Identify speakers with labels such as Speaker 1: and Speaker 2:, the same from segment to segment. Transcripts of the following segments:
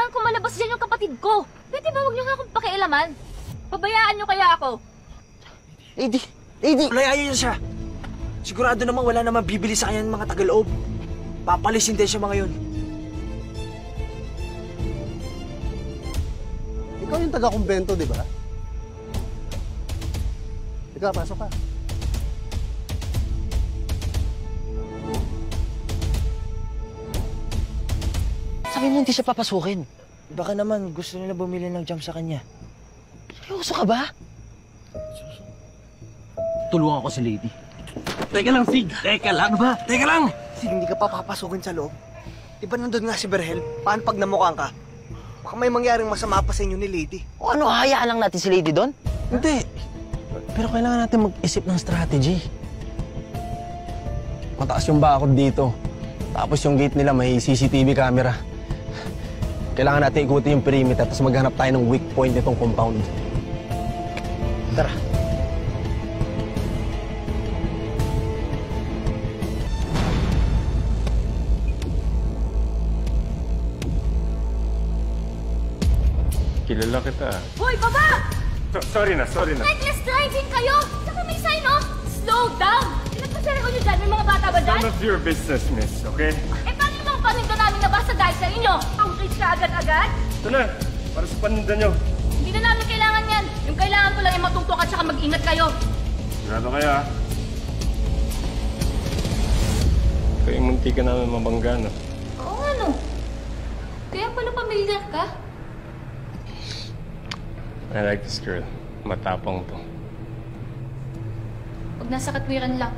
Speaker 1: kailangan ko malabas dyan yung kapatid ko. Pwede ba huwag niyo nga akong pakialaman? Pabayaan niyo kaya ako?
Speaker 2: Lady! Lady!
Speaker 3: Palayayin niya siya. Sigurado namang wala namang bibili sa kanya ng mga tagaloob. Papalisin din siya mga yun.
Speaker 4: Ikaw yung taga-kumbento, di ba? Ikaw, pasok ka.
Speaker 2: Sabi mo hindi siya papasukin.
Speaker 3: Baka naman gusto nila bumili ng jam sa kanya.
Speaker 2: Seryoso ka ba?
Speaker 5: Tulungan ko si Lady. Teka lang, Sig. Teka lang.
Speaker 3: Ano ba? Teka lang! Sige, hindi ka pa papasukin sa loob. Di ba nandun nga si Berhel? Paano pag namukhang ka? Baka may mangyaring masama pa sa inyo ni Lady.
Speaker 2: O ano, hayaan lang natin si Lady doon?
Speaker 5: Hindi. Pero kailangan natin mag-isip ng strategy. Mataas yung bakod dito. Tapos yung gate nila may CCTV camera. Kailangan natin ikutin yung perimeter tapos maghanap tayo ng weak point nitong compound.
Speaker 2: Tara.
Speaker 6: Kilala kita.
Speaker 1: Hoy, baba!
Speaker 6: Sorry na.
Speaker 1: Reckless driving kayo! Saka may sign off! Slow down! Ilan pa sila ko nyo dyan? May mga bata ba dyan?
Speaker 6: None of your business, miss, okay?
Speaker 1: Eh, paano yung mga paninda namin nabasa dahil sa inyo? Outrage ka agad-agad?
Speaker 6: Ito na, para sa paninda nyo.
Speaker 1: Hindi na namin kailangan yan. Yung kailangan ko lang ay matutok at saka mag-ingat kayo.
Speaker 6: Sigurado kaya. Kaya munti ka namin mabangga, no?
Speaker 1: Oo nga no. Kaya pala pamilyar ka?
Speaker 6: I like this girl. Matapang to.
Speaker 1: Huwag nasa katwiran lang.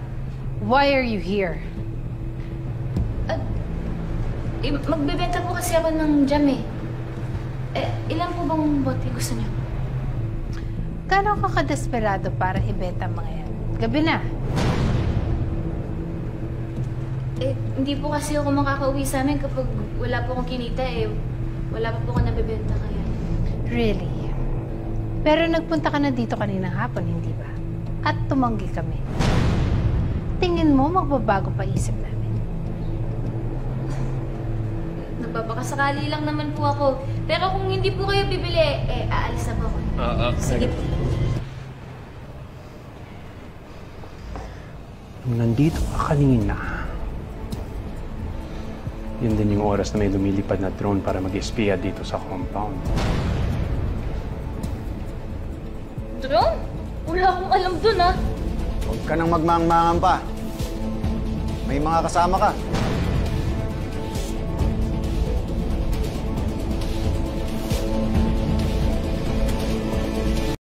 Speaker 7: Why are you here?
Speaker 1: Magbebenta po kasi ako ng jam eh. Ilan po bang bote gusto niyo?
Speaker 7: Gano'n ka kadesperado para ibenta ang mga yan? Gabi na.
Speaker 1: Hindi po kasi ako makakauwi sa amin kapag wala po akong kinita eh. Wala pa po ako nabebenta kaya.
Speaker 7: Really? Pero nagpunta ka na dito kaninang hapon, hindi ba? At tumanggi kami. Tingin mo magbabago pa isip namin?
Speaker 1: Nagpapakasakali lang naman po ako. Pero kung hindi po kayo bibili, aalis na po ako. Sige po.
Speaker 5: Nandito ka kanina. Yun din yung oras na may lumilipad na drone para mag-espiya dito sa compound.
Speaker 1: Drone? Wala akong alam dun ah.
Speaker 4: Huwag ka nang magmangmangan pa. May mga kasama ka.